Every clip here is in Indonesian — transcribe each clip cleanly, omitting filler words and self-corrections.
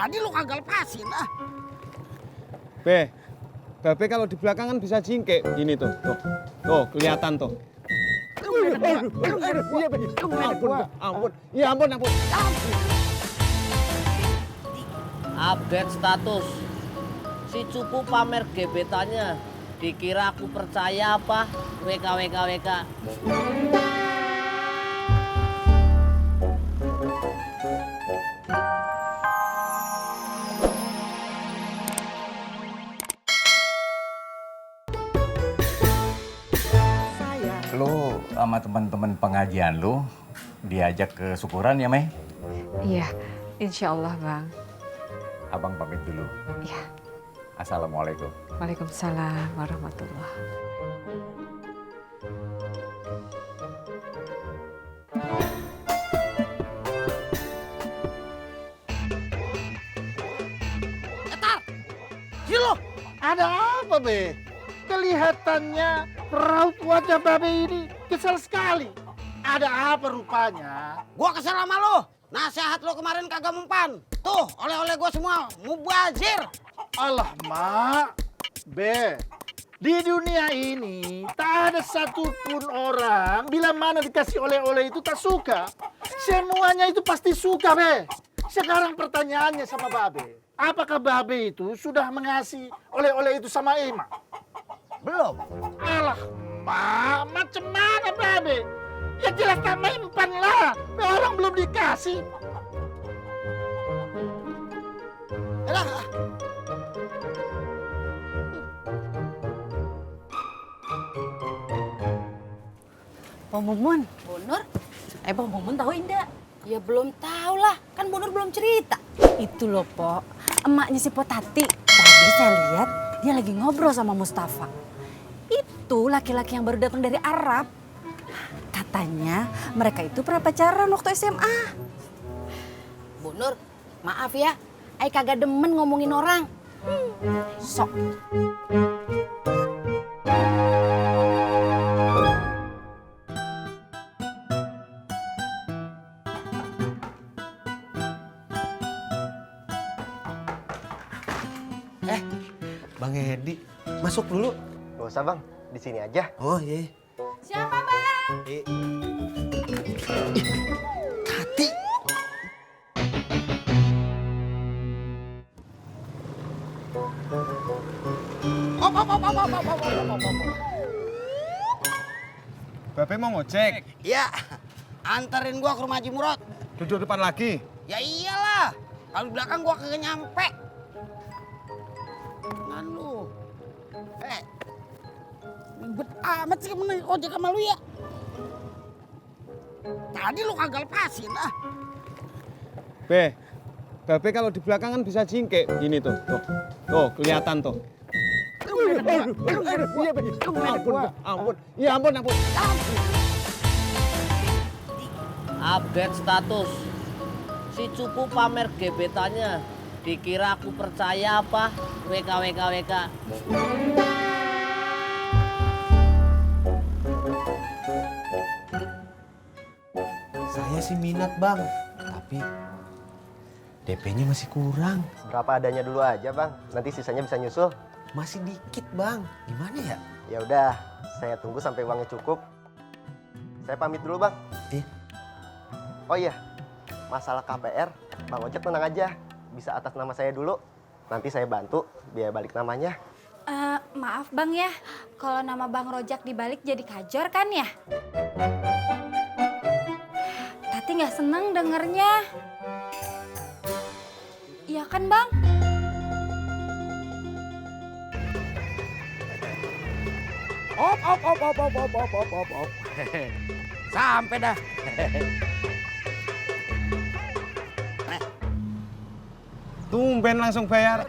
Tadi lu kagak lepasin ah. Babe kalau di belakang kan bisa jingkek. Gini tuh, tuh kelihatan tuh. Ampun. Ya ampun. Update status. Si Cupu pamer gebetannya. Dikira aku percaya apa? WK. Lu sama teman-teman pengajian lu diajak ke syukuran ya, Mei? Iya, insya Allah Bang. Abang pamit dulu. Iya. Assalamualaikum. Waalaikumsalam warahmatullah. Silo, ada apa be? Kelihatannya raut wajah babe ini kesal sekali. Ada apa rupanya? Gua kesel sama lo. Nasihat lo kemarin kagak mempan. Tuh, oleh-oleh gua semua mubazir. Alah, Mak. Be, di dunia ini tak ada satupun orang bila mana dikasih oleh-oleh itu tak suka. Semuanya itu pasti suka, Be. Sekarang pertanyaannya sama Babe. Apakah Babe itu sudah mengasih oleh-oleh itu sama Ima? Belum. Alah, Mak, macam mana Babe? Ya jelas tak mempan lah. Orang belum dikasih. Elah. Bang Mumun. Bunur? Bang Mumun tahu indah? Ya belum tahu lah, kan Bunur belum cerita. Itu loh, Pok. Emaknya si Potati. Tadi saya lihat dia lagi ngobrol sama Mustafa. Itu laki-laki yang baru datang dari Arab. Katanya mereka itu pernah pacaran waktu SMA. Bunur, maaf ya, Ai kagak demen ngomongin orang. Sok. Bang Edi, masuk dulu. Gak usah bang, di sini aja. Oh iya. Siapa bang? Tati. Op. Babe mau ngojek. Iya, anterin gua ke rumah Haji Murad. Duduk depan lagi. Ya iyalah, kalau di belakang gua kagak nyampe. Ngan lu. Ribet amat sih naik ojek sama lu ya. Tadi lu kagak lepasin ah. Babe kalau di belakang kan bisa jingkek. Gini tuh, tuh kelihatan tuh. Ampun. Ya ampun. Update status. Si Cupu pamer gebetannya. Dikira aku percaya apa? WK. Saya sih minat bang, tapi DP-nya masih kurang. Berapa adanya dulu aja bang, nanti sisanya bisa nyusul. Masih dikit bang, gimana ya? Ya udah, saya tunggu sampai uangnya cukup. Saya pamit dulu bang. Iya. Oh iya, masalah KPR, Bang Ojek tenang aja. Bisa atas nama saya dulu, nanti saya bantu biaya balik namanya. Maaf Bang ya, kalau nama Bang Rojak dibalik jadi Kajor kan ya? Tati nggak seneng dengernya. Iya kan Bang? Op. Sampai dah. Tumben langsung bayar.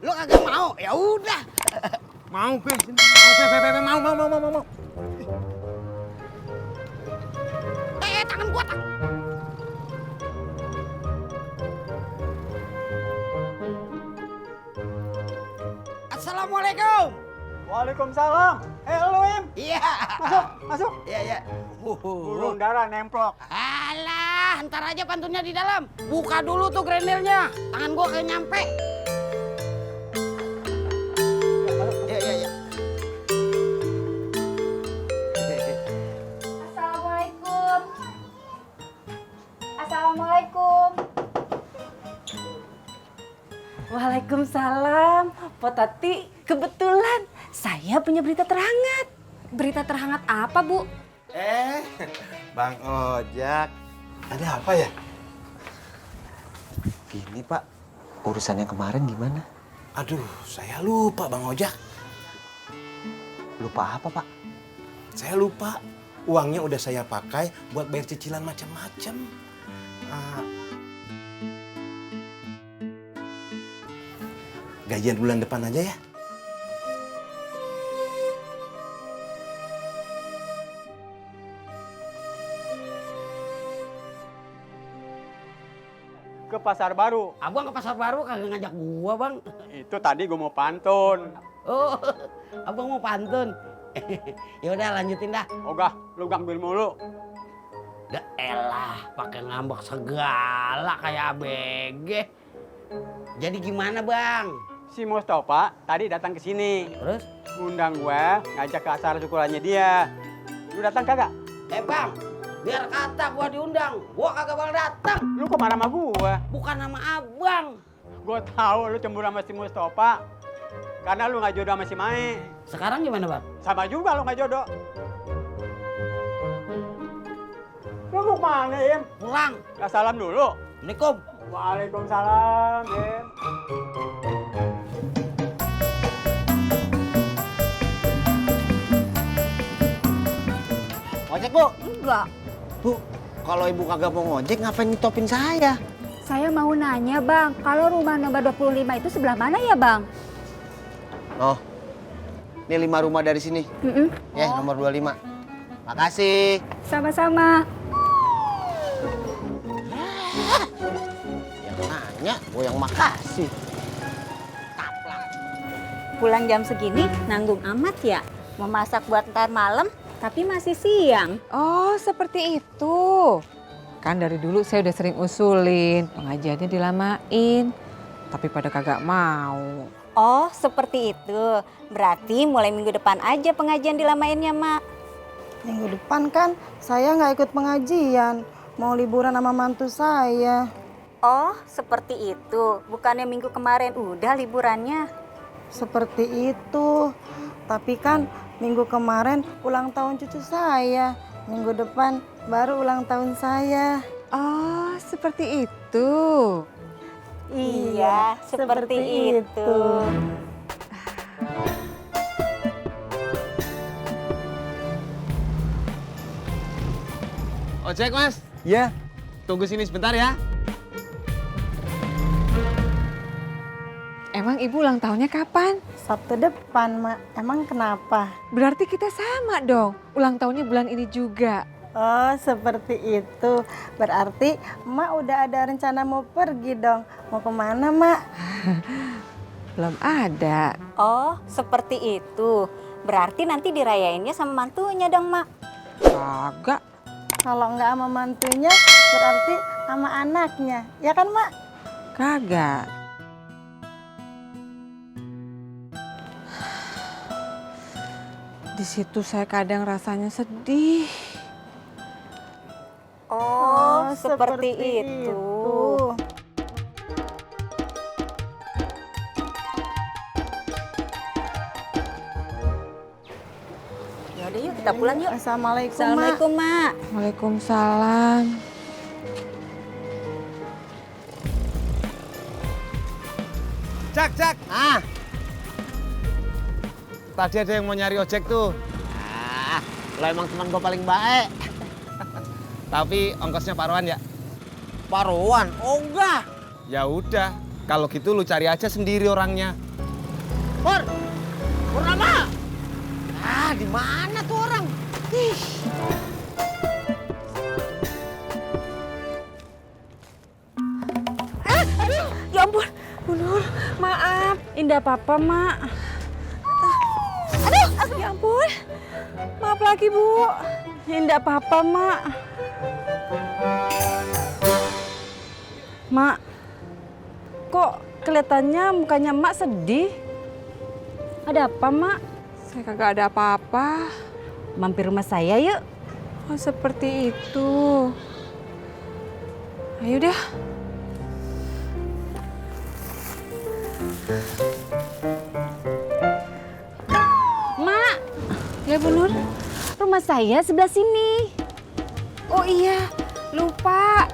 Lu kagak mau? Ya udah. Mau be, Be, mau. Tangan gua tak. Assalamualaikum. Waalaikumsalam. Lu Im. Iya. Masuk. Iya. Burung dara nemplok. Alah. Udah, ntar aja pantunnya di dalam. Buka dulu tuh grendelnya. Tangan gua kayak nyampe. Ya. Assalamualaikum. Assalamualaikum. Waalaikumsalam. Po Tati, kebetulan saya punya berita terhangat. Berita terhangat apa, Bu? Bang Ojak. Ada apa ya? Gini Pak, urusannya kemarin gimana? Aduh, saya lupa Bang Ojak. Lupa apa Pak? Saya lupa. Uangnya udah saya pakai buat bayar cicilan macam-macam. Gajian bulan depan aja ya. Ke pasar baru. Abang ke pasar baru kagak ngajak gua, Bang. Itu tadi gue mau pantun. Oh, abang mau pantun. Ya udah lanjutin dah. Ogah, lu gambil mulu. Gak elah, pakai ngambek segala kayak ABG. Jadi gimana, Bang? Si Mustafa tadi datang ke sini. Terus? Ngundang gue, ngajak ke acara syukurannya dia. Lu datang kagak? Bang, biar kata gua diundang, gua kagak bakal datang. Lu kok marah sama gue? Bukan nama abang. Gue tahu lu cemburu sama si Mustafa. Karena lu gak jodoh sama si Mae. Sekarang gimana, Bang? Sama juga lu gak jodoh. Lu mau kemana, Im? Pulang. Ya salam dulu. Assalamualaikum. Waalaikumsalam, Im. Ojek Bu? Enggak. Bu, kalau ibu kagak mau ngojek ngapain nyetopin saya? Saya mau nanya, Bang. Kalau rumah nomor 25 itu sebelah mana ya, Bang? Oh, ini 5 rumah dari sini. Ya, nomor 25. Makasih. Sama-sama. Yang nanya, gue yang makasih. Pulang jam segini nanggung amat ya. Memasak buat ntar malam, tapi masih siang. Oh, seperti itu. Kan dari dulu saya udah sering usulin pengajiannya dilamain. Tapi pada kagak mau. Oh, seperti itu. Berarti mulai minggu depan aja pengajian dilamainnya, Mak. Minggu depan kan saya nggak ikut pengajian. Mau liburan sama mantu saya. Oh, seperti itu. Bukannya minggu kemarin udah liburannya? Seperti itu. Tapi kan minggu kemarin ulang tahun cucu saya. Minggu depan baru ulang tahun saya. Oh, seperti itu. Iya, seperti itu. Ojek, Mas. Ya. Tunggu sini sebentar ya. Emang ibu ulang tahunnya kapan? Sabtu depan, Mak. Emang kenapa? Berarti kita sama dong. Ulang tahunnya bulan ini juga. Oh, seperti itu. Berarti Mak udah ada rencana mau pergi dong. Mau kemana, Mak? Belum ada. Oh, seperti itu. Berarti nanti dirayainnya sama mantunya dong, Mak. Kagak. Kalau nggak sama mantunya, berarti sama anaknya. Ya kan, Mak? Kagak. Di situ saya kadang rasanya sedih. Oh, seperti itu. Ya udah yuk, kita pulang yuk. Assalamualaikum, Assalamualaikum, Mak. Waalaikumsalam. Cak, Cak. Tadi ada yang mau nyari ojek tuh. Lo emang teman gue paling baik. Tapi ongkosnya paruan ya? Paruan? Oh enggak. Ya udah, kalau gitu lu cari aja sendiri orangnya. Pur, Purnama. Di mana tuh orang? Ih. Ya ampun, Bu Nur, maaf. Indah apa-apa, Mak. Aduh, ya ampun. Maaf lagi, Bu. Indah apa-apa, Mak. Mak, kok kelihatannya mukanya Mak sedih? Ada apa, Mak? Saya kagak ada apa-apa. Mampir rumah saya yuk. Oh, seperti itu. Ayo dah. Mak, Ya, Bu Nur. rumah saya sebelah sini. Oh iya, lupa.